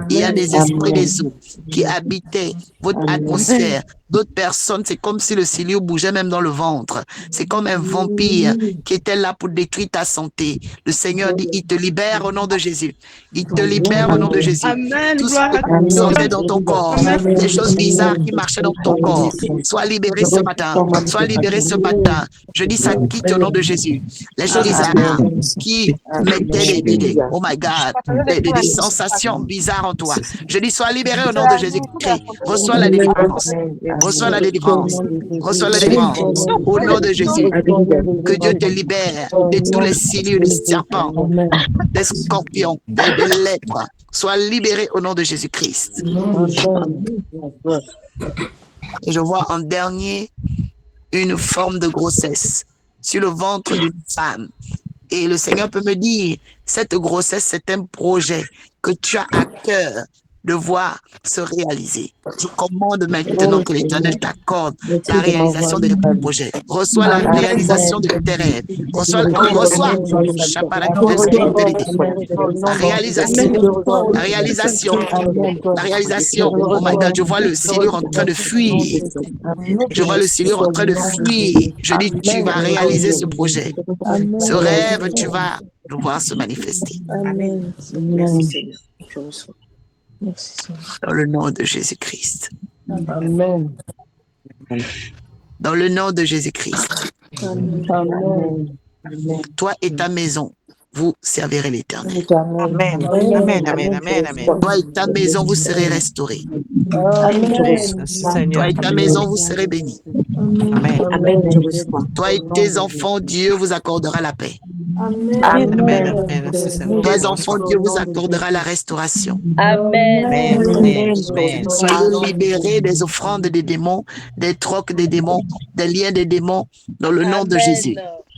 Il y a des esprits des eaux qui habitaient votre atmosphère. D'autres personnes, c'est comme si le silure bougeait même dans le ventre. C'est comme un vampire qui était là pour détruire ta santé. Le Seigneur dit, il te libère au nom de Jésus. Il te libère au nom de Jésus. Amen. Tout ce qui sortait dans ton corps, les choses bizarres qui marchaient dans ton corps, sois libéré ce matin. Sois libéré ce matin. Je dis ça quitte au nom de Jésus. Les choses bizarres qui mettaient oh my God, des sensations bizarres en toi. Je dis sois libéré au nom de Jésus-Christ. Reçois la délivrance. Reçois la délivrance. Reçois la délivrance. Au nom de Jésus. Que Dieu te libère de tous les silures, des serpents, des scorpions, des lèpres. Sois libéré au nom de Jésus-Christ. Et je vois en dernier une forme de grossesse sur le ventre d'une femme. Et le Seigneur peut me dire, Cette grossesse, c'est un projet que tu as à cœur de voir se réaliser. Je commande maintenant que l'Éternel t'accorde la réalisation de tes projets. Reçois la réalisation de tes rêves. Reçois la réalisation, la réalisation, la réalisation. Oh my God, je vois le silure en train de fuir. Je vois le silure en train de fuir. Je dis, tu vas réaliser ce projet. Ce rêve, tu vas le voir se manifester. Amen. Merci Seigneur. Je reçois. Merci Seigneur. Dans le nom de Jésus-Christ. Amen. Dans le nom de Jésus-Christ. Amen. Toi et ta maison, vous servirez l'Éternel. Amen. Amen. Amen. Amen. Amen. Toi et ta maison, vous serez restaurés. Merci Seigneur. Toi et ta maison, vous serez bénis. Amen. Amen. Je reçois. Toi et tes enfants, Dieu vous accordera la paix. Amen. Amen. Merci Seigneur. Tes enfants, Dieu vous accordera la restauration. Amen. Amen. Amen. Soyez libérés des offrandes des démons, des trocs des démons, des liens des démons, dans le nom de Jésus.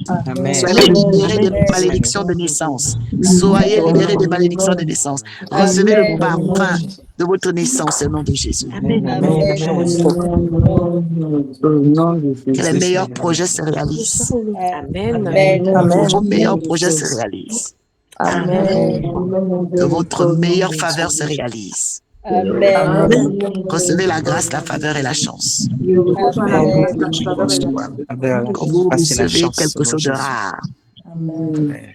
Amen. Soyez libérés des malédictions de naissance. Soyez libérés des malédictions de naissance. Recevez le parfum de votre naissance au nom de Jésus. Que les meilleurs projets se réalisent. Amen. Que vos meilleurs projets se réalisent. Que votre meilleure faveur se réalise. Amen. Recevez la grâce, la faveur et la chance. Quand vous recevez quelque chose de rare.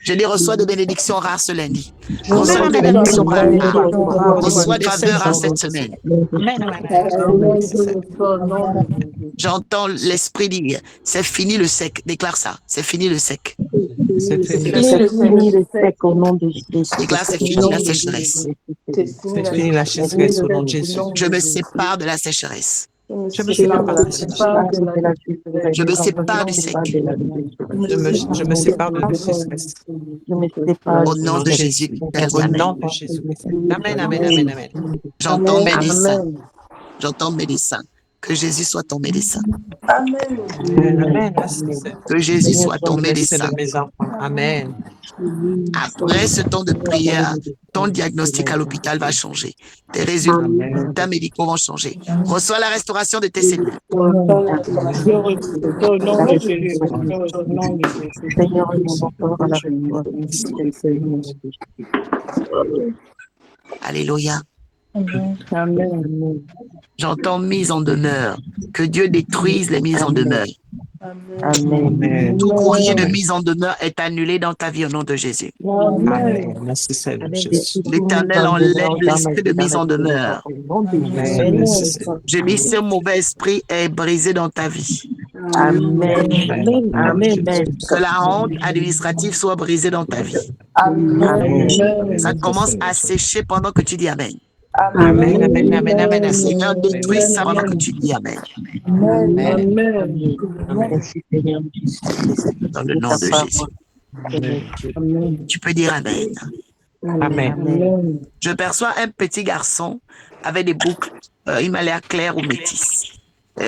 Je dis, reçois des bénédictions rares ce lundi. Reçois des bénédictions rares. Reçois des faveurs rares cette semaine. J'entends l'esprit dire, c'est fini le sec. Déclare ça, c'est fini le sec. C'est fini le sec au nom de Jésus. Déclare, c'est fini la sécheresse. C'est fini la sécheresse au nom de Jésus. Je me sépare de la sécheresse. Je me sépare de la sécheresse. Je me sépare du sec. Je me sépare de la sécheresse. Au nom de Jésus. Au nom de Jésus. Amen, amen, amen, amen. J'entends médecin. J'entends médecin. Que Jésus soit ton médecin. Amen. Que Jésus soit ton médecin. Amen. Après ce temps de prière, ton diagnostic à l'hôpital va changer. Tes résultats médicaux vont changer. Reçois la restauration de tes cellules. Alléluia. J'entends mise en demeure. Que Dieu détruise les mises en demeure. Amen. Tout courrier de mise en demeure est annulé dans ta vie au nom de Jésus. Amen. Merci Seigneur. L'Éternel enlève l'esprit de mise en demeure. Je dis, ce mauvais esprit est brisé dans ta vie. Amen. Amen. Que la honte administrative soit brisée dans ta vie. Ça commence à sécher pendant que tu dis Amen. Amen, amen, amen, amen. Le Seigneur détruit ça pendant que tu dis Amen. Dans le nom de Jésus. Tu peux dire Amen. Amen. Je perçois un petit garçon avec des boucles. Il m'a l'air clair ou métis.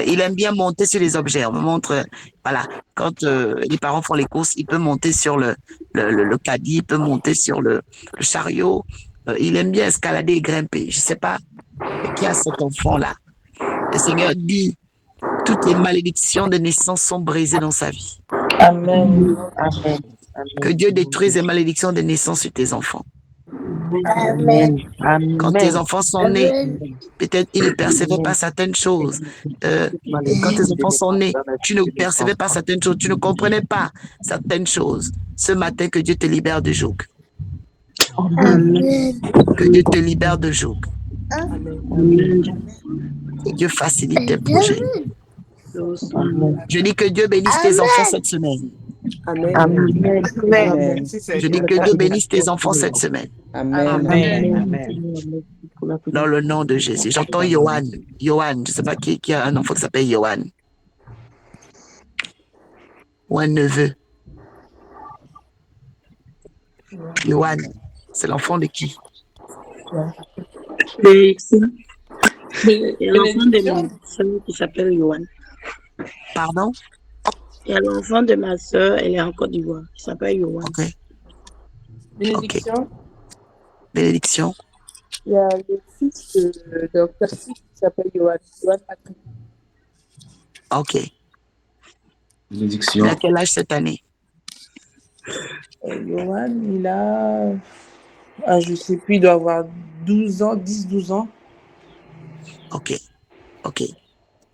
Il aime bien monter sur les objets. On me montre, voilà, quand les parents font les courses, il peut monter sur le caddie, il peut monter sur le chariot. Il aime bien escalader et grimper. Je ne sais pas qui a cet enfant-là. Le Seigneur dit, toutes les malédictions de naissance sont brisées dans sa vie. Amen. Que Dieu détruise les malédictions de naissance sur tes enfants. Amen. Quand tes enfants sont nés, peut-être ils ne percevaient pas certaines choses. Quand tes enfants sont nés, tu ne percevais pas certaines choses, tu ne comprenais pas certaines choses. Ce matin, que Dieu te libère de joug. Que Dieu te libère de joug. Que Dieu facilite tes projets. Je dis que Dieu bénisse tes enfants cette semaine. Amen. Je dis que Dieu bénisse tes enfants cette semaine. Amen. Dans le nom de Jésus. J'entends Johan. Johan, je ne sais pas qui a un enfant qui s'appelle Johan. Ou un neveu. Johan, c'est l'enfant de qui? Il y a l'enfant de ma soeur qui s'appelle Yohan. Pardon? Il y a l'enfant de ma soeur, elle est en Côte d'Ivoire, qui s'appelle Yohan. Ok. Bénédiction. Bénédiction. Il y a le fils de Dr. C qui s'appelle Johan. Johan Patrick. OK. Bénédiction. Il a quel âge cette année? Johan, il a, je ne sais plus, il doit avoir 12 ans, 10-12 ans. OK.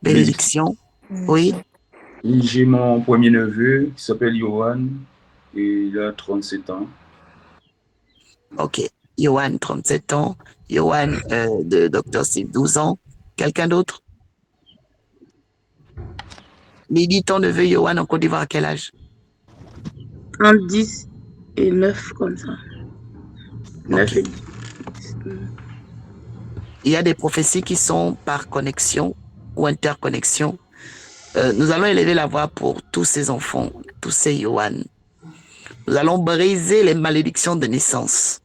Bénédiction. Oui. J'ai mon premier neveu qui s'appelle Johan et il a 37 ans. OK. Johan, 37 ans. Johan, de Dr. C, 12 ans. Quelqu'un d'autre? Lydie, ton neveu Johan en Côte d'Ivoire, à quel âge? Entre 10 et 9, comme ça. 9 et 10. Il y a des prophéties qui sont par connexion ou interconnexion. Nous allons élever la voix pour tous ces enfants, tous ces Johan. Nous allons briser les malédictions de naissance,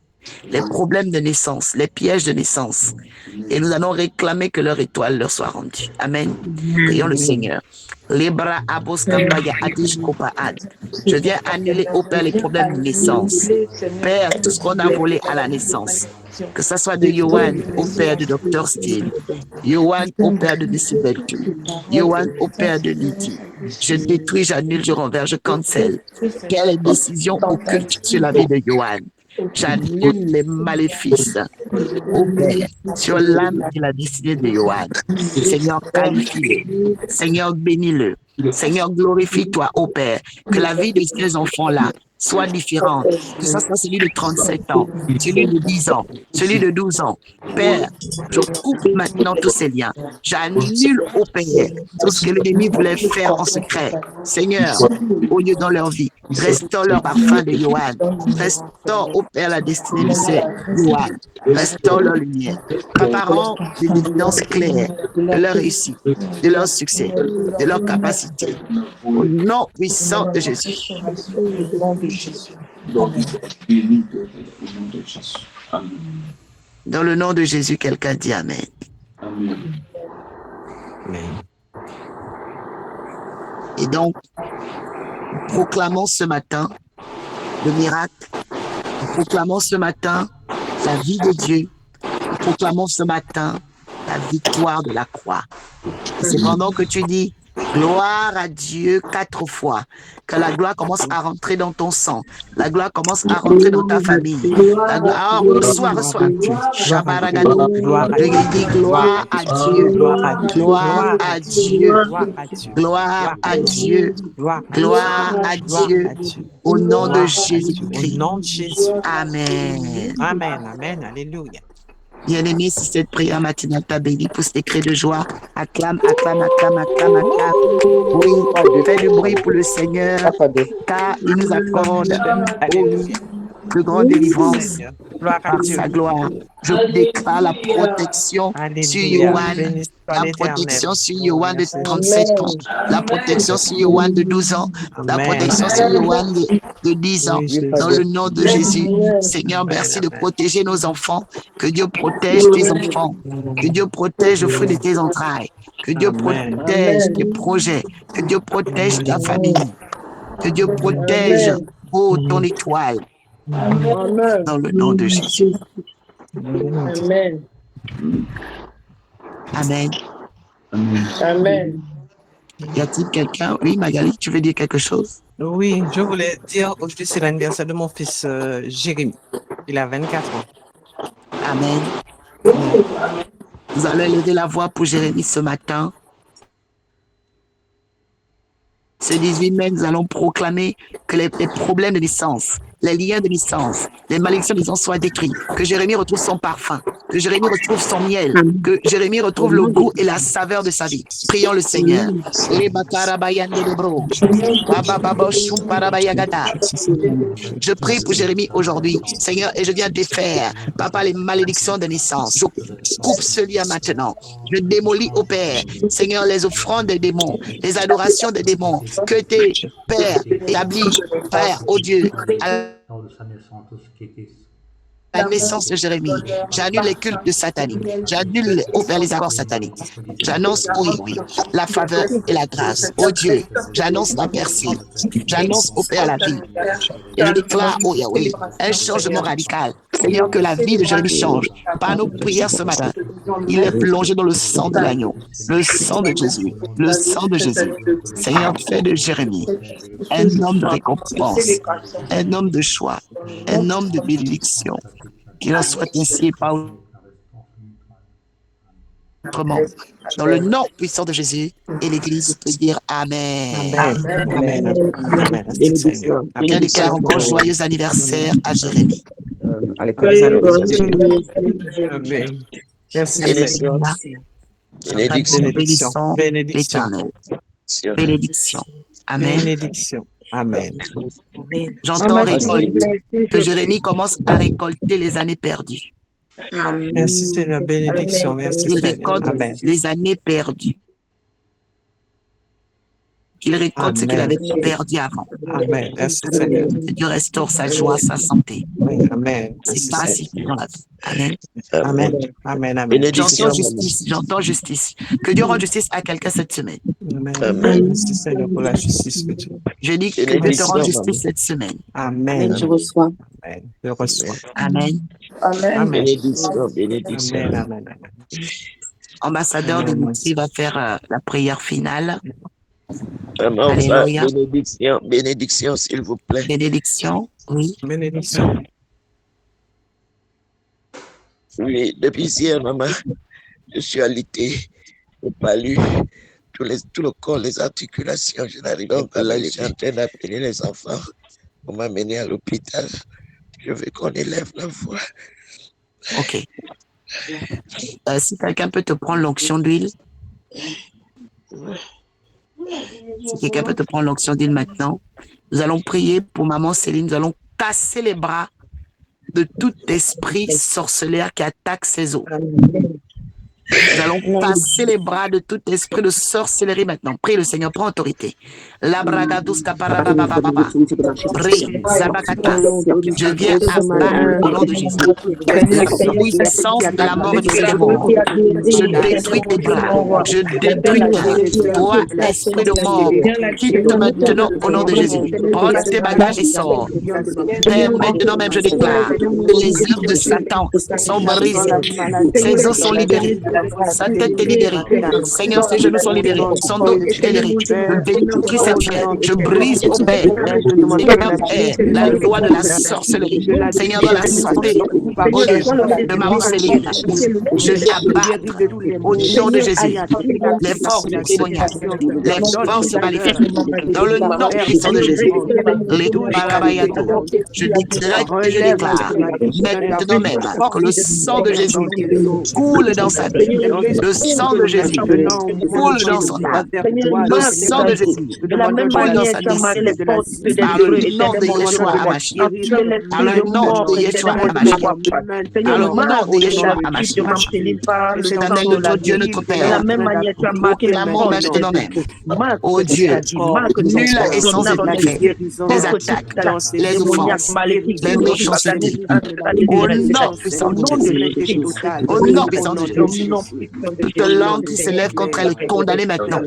les problèmes de naissance, les pièges de naissance. Et nous allons réclamer que leur étoile leur soit rendue. Amen. Prions le Seigneur. Libra abos kambaya adish kopaad. Je viens annuler au Père les problèmes de naissance. Père, tout ce qu'on a volé à la naissance, que ce soit de Johan au Père du Dr. Steele, Johan au Père de Nisibeltu, Johan au Père de Lydie. Je détruis, j'annule, je renverse, je cancelle. Quelle décision occulte sur la vie de Johan? J'annule les maléfices au Père sur l'âme et la destinée de Johan. Seigneur, qualifie-le. Seigneur, bénis-le. Seigneur, glorifie-toi, ô Père, que la vie de ces enfants-là soit différente, que ce soit celui de 37 ans, celui de 10 ans, celui de 12 ans. Père, je coupe maintenant tous ces liens. J'annule au Père tout ce que l'ennemi voulait faire en secret. Seigneur, au lieu dans leur vie, restaure leur parfum de Johan. Restaure au Père la destinée de ces Johan. Restaure leur lumière. Préparant des évidences claires de leur réussite, de leur succès, de leur capacité. Au nom puissant de Jésus. Dans le nom de Jésus, quelqu'un dit Amen. Amen. Et donc, nous proclamons ce matin le miracle. Nous proclamons ce matin la vie de Dieu. Nous proclamons ce matin la victoire de la croix. Et c'est pendant que tu dis gloire à Dieu 4 fois, que la gloire commence à rentrer dans ton sang, la gloire commence à rentrer dans ta famille. La gloire, ah, reçois. Shabaragado. Je dis gloire à Dieu, gloire à Dieu, gloire à Dieu, gloire à Dieu, au nom de Jésus-Christ. Amen. Amen, amen, alléluia. Bien-aimé, si cette prière matinale t'a béni, pousse tes cris de joie. Acclame, acclame, acclame, acclame, acclame. Oui, fais du bruit pour le Seigneur, car il nous accorde de grande délivrance par sa gloire. Je déclare la protection sur Johan, la protection sur Johan de 37 ans, la protection sur Johan de 12 ans, la protection sur Johan de 10 ans. Dans le nom de Jésus, Seigneur, merci de protéger nos enfants. Que Dieu protège tes enfants. Que Dieu protège le fruit de tes entrailles. Que Dieu protège tes projets. Que Dieu protège ta famille. Que Dieu protège ton étoile. Dans le nom de Jésus. Amen. Amen. Amen. Y a-t-il quelqu'un? Oui, Magali, tu veux dire quelque chose? Oui, je voulais dire, aujourd'hui c'est l'anniversaire de mon fils Jérémy. Il a 24 ans. Amen. Nous allons élever la voix pour Jérémy ce matin. Ce 18 mai, nous allons proclamer que les problèmes de naissance, les liens de naissance, les malédictions de naissance soient détruits. Que Jérémy retrouve son parfum, que Jérémy retrouve son miel, que Jérémy retrouve le goût et la saveur de sa vie. Prions le Seigneur. Je prie pour Jérémy aujourd'hui, Seigneur, et je viens défaire, Papa, les malédictions de naissance. Je coupe ce lien maintenant. Je démolis au Père, Seigneur, les offrandes des démons, les adorations des démons, que tes pères établis, Père, ô Dieu, Senhor dos Santos, que la naissance de Jérémie. J'annule les cultes sataniques. J'annule les accords sataniques. J'annonce, oui, la faveur et la grâce. Oh Dieu, j'annonce la percée. J'annonce au Père la vie. Et je déclare, oh Yahweh, un changement radical. Seigneur, que la vie de Jérémie change. Par nos prières ce matin, il est plongé dans le sang de l'agneau, le sang de Jésus, le sang de Jésus. Seigneur, fais de Jérémie un homme de récompense, un homme de choix, un homme de bénédiction. Qu'il en soit ainsi et pas autrement. Dans le nom puissant de Jésus, et l'Église peut dire Amen. Amen. Quelqu'un déclare encore joyeux anniversaire à Jérémie. Amen. Merci. Bénédiction l'éternel. Bénédiction. Amen. Bénédiction. Amen. J'entends récolte. Que Jérémie commence à récolter les années perdues. Merci Seigneur. Bénédiction. Merci Il Seigneur. récolte Amen. les années perdues. Qu'il récolte ce qu'il avait perdu avant. Amen. Merci Seigneur. Que Dieu restaure sa joie, sa santé. Amen. C'est pas si dans la vie. Amen. Amen. Amen. Amen. J'entends justice. J'entends justice. Que Dieu rende justice à quelqu'un cette semaine. Amen. Merci Seigneur pour la justice que tu as. Je dis que Dieu te rende justice cette semaine. Amen. Je reçois. Amen. Je reçois. Amen. Amen. Bénédiction. Amen. Ambassadeur Dimitri va faire la prière finale. Alléluia. Bénédiction, s'il vous plaît. Bénédiction, oui. Bénédiction. Oui, depuis hier, maman, je suis alité, je palus, tout le corps, les articulations, je n'arrive pas à aller, je suis en train d'appeler les enfants pour m'amener à l'hôpital. Je veux qu'on élève la voix. Ok. Si quelqu'un peut te prendre l'onction d'huile. Si quelqu'un peut te prendre l'onction d'huile maintenant, nous allons prier pour maman Céline. Nous allons casser les bras de tout esprit sorcellaire qui attaque ses os. Nous allons casser les bras de tout esprit de sorcellerie maintenant. Prie le Seigneur, prends autorité. Je viens abattre au nom de Jésus la puissance de la mort et du jugement. Je détruis tes bras. Je détruis toi, esprit de mort. Quitte maintenant au nom de Jésus. Prends tes bagages et sors. Père, maintenant même je déclare que les œuvres de Satan sont brisées. Ses os sont libérés. Sa tête est libérée. Seigneur, ses genoux sont libérés. Son dos est libéré. Je détruis cette fièvre. Je brise au Père. Seigneur, Père, la loi de la sorcellerie. Seigneur, dans la santé. Au Dieu de maman Céline. Je abats au nom de Jésus les forces démoniaques, les forces maléfiques. Dans le nom puissant de Jésus. Les parabayato. Je décrète et je déclare maintenant même que le sang de Jésus coule dans sa vie. Le sang de Jésus coule dans son âme. Le sang de Jésus coule dans sa destinée. Par le nom de Yeshua Hamashiach. Par le nom de Yeshua Hamashiach. Par le nom de Yeshua Hamashiach. L'éternel notre Dieu, notre Père. Proclamons maintenant même. Oh Dieu, nul est sans effet. Les attaques, les offenses, les méchancetés. Au nom puissant de Jésus. Au nom puissant de Jésus. Toute langue qui se lève contre elle est condamnée maintenant.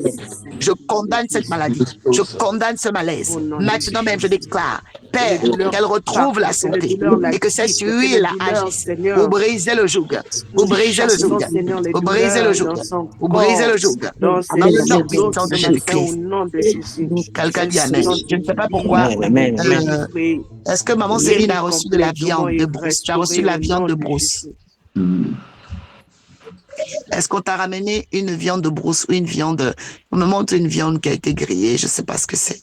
Je condamne cette maladie. Je condamne ce malaise. Maintenant même, je déclare, Père, qu'elle retrouve la santé et que cette huile agisse. Vous brisez le joug. Vous brisez le joug. Vous brisez le joug. Vous brisez le joug. Dans le nom puissant de Jésus-Christ. Quelqu'un dit Amen. Je ne sais pas pourquoi. Est-ce que maman Céline a reçu de la viande de brousse? Tu as reçu de la viande de brousse? Est-ce qu'on t'a ramené une viande de brousse ou une viande? On me montre une viande qui a été grillée, je ne sais pas ce que c'est.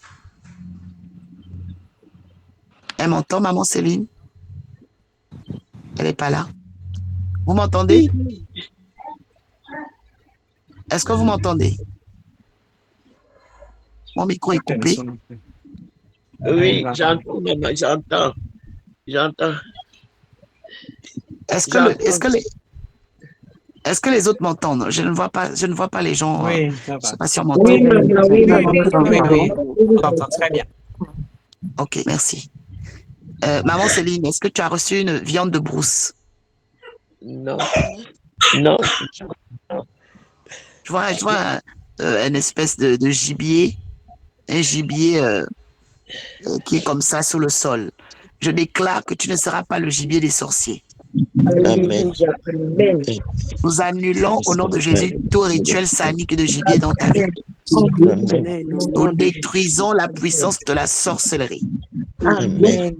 Elle m'entend, maman Céline? Elle n'est pas là. Vous m'entendez? Est-ce que vous m'entendez? Mon micro est coupé. Oui, j'entends. Est-ce que les autres m'entendent? Je ne vois pas les gens. Oui, je ne sais pas si on m'entend. Oui. On t'entend très bien. Ok, merci. Maman Céline, est-ce que tu as reçu une viande de brousse? Non. Non. Je vois une espèce de gibier, un gibier qui est comme ça sur le sol. Je déclare que tu ne seras pas le gibier des sorciers. Amen. Nous annulons au nom de Jésus tout rituel sanique de gibier dans ta vie. Amen. Nous détruisons la puissance de la sorcellerie. Amen.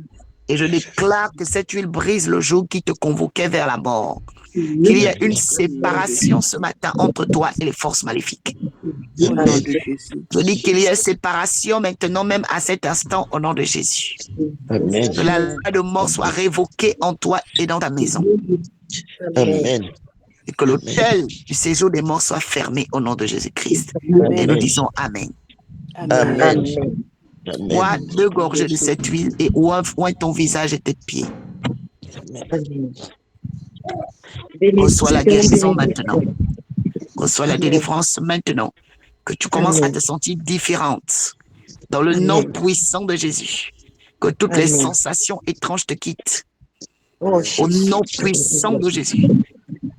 Et je déclare que cette huile brise le joug qui te convoquait vers la mort. Qu'il y a une séparation ce matin entre toi et les forces maléfiques. Amen. Je dis qu'il y a séparation maintenant, même à cet instant, au nom de Jésus. Amen. Que la loi de mort soit révoquée en toi et dans ta maison. Amen. Et que l'autel du séjour des morts soit fermé au nom de Jésus-Christ. Et nous disons Amen. Amen. Bois 2 gorgées de cette huile et oins ton visage et tes pieds. Reçois la guérison maintenant. Reçois la délivrance maintenant. Que tu commences à te sentir différente. Dans le nom puissant de Jésus. Que toutes les sensations étranges te quittent. Au nom puissant de Jésus.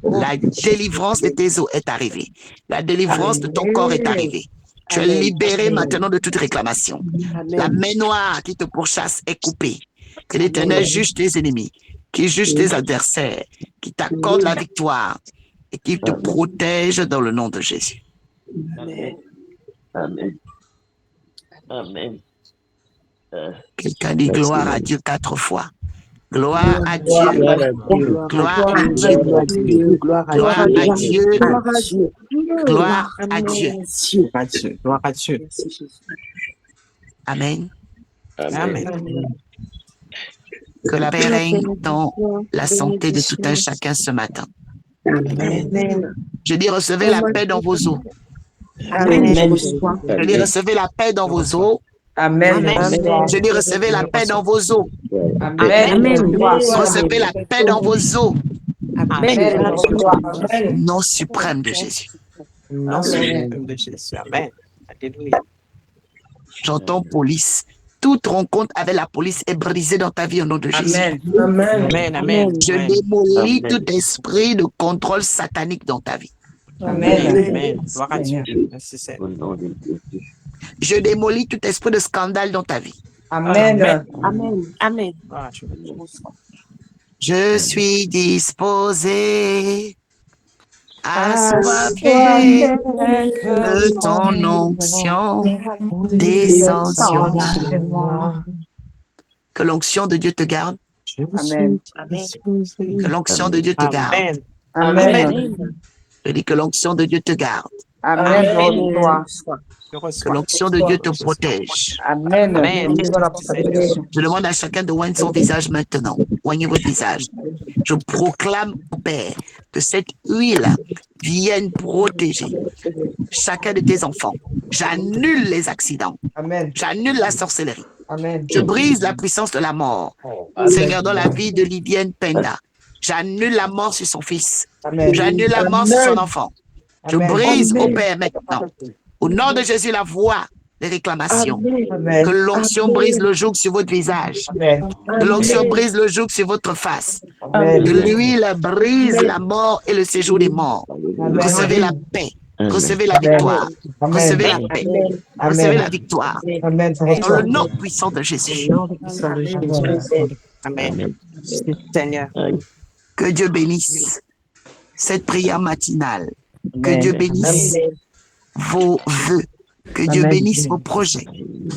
La délivrance de tes os est arrivée. La délivrance de ton corps est arrivée. Tu es libéré maintenant de toute réclamation. La main noire qui te pourchasse est coupée. Que l'Éternel juge tes ennemis, qui juge tes adversaires, qui t'accorde la victoire et qui te protège dans le nom de Jésus. Amen. Amen. Amen. Quelqu'un dit gloire à Dieu 4 fois. Gloire à Dieu. Gloire à Dieu. Gloire à Dieu. Gloire à Dieu. Gloire à Dieu. Amen. Amen. Que la paix règne dans la santé de tout un chacun ce matin. Je dis recevez la paix dans vos os. Je dis recevez la paix dans vos os. Amen. Je dis recevez la paix dans vos os. Amen. Recevez la paix dans vos os. Amen. Nom suprême de Jésus. Nom suprême de Jésus. Amen. Alléluia. J'entends police. Toute rencontre avec la police est brisée dans ta vie au nom de Jésus. Amen. Amen. Amen. Je démolis tout esprit de contrôle satanique dans ta vie. Amen. Amen. Gloire à Dieu. Merci Seigneur. Je démolis tout esprit de scandale dans ta vie. Amen. Amen. Gloire à Dieu. Je suis disposé à soiffer de ton onction, descends sur moi. Que l'onction de Dieu te garde. Amen. Que l'onction de Dieu te garde. Amen. Amen. Je dis que l'onction de Dieu te garde. Amen. Que l'onction de Dieu te protège. Amen. Amen. Je demande à chacun de oigner son visage maintenant. Oignez votre visage. Je proclame au Père que cette huile vienne protéger chacun de tes enfants. J'annule les accidents. Amen. J'annule la sorcellerie. Amen. Je brise la puissance de la mort. Seigneur, dans la vie de Lydienne Penda, j'annule la mort sur son fils. Amen. J'annule la mort sur son enfant. Je Amen. brise au Père maintenant. Au nom de Jésus, la voix des réclamations. Amen. Que l'onction brise le joug sur votre visage. Amen. Que l'onction brise le joug sur votre face. Amen. Que l'huile brise la mort et le séjour des morts. Recevez la paix. Recevez la victoire. Recevez la paix. Recevez la victoire. Amen. Dans le nom puissant de Jésus. Amen. Seigneur. Que Dieu bénisse cette prière matinale. Que Dieu bénisse vos vœux. Que Dieu bénisse vos projets.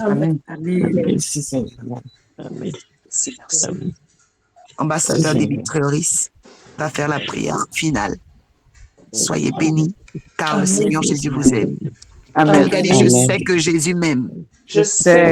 Amen. Merci Seigneur. Ambassadeur Dimitris va faire la prière finale. Soyez bénis, car le Seigneur Jésus vous aime. Amen. Regardez, je sais que Jésus m'aime. Je sais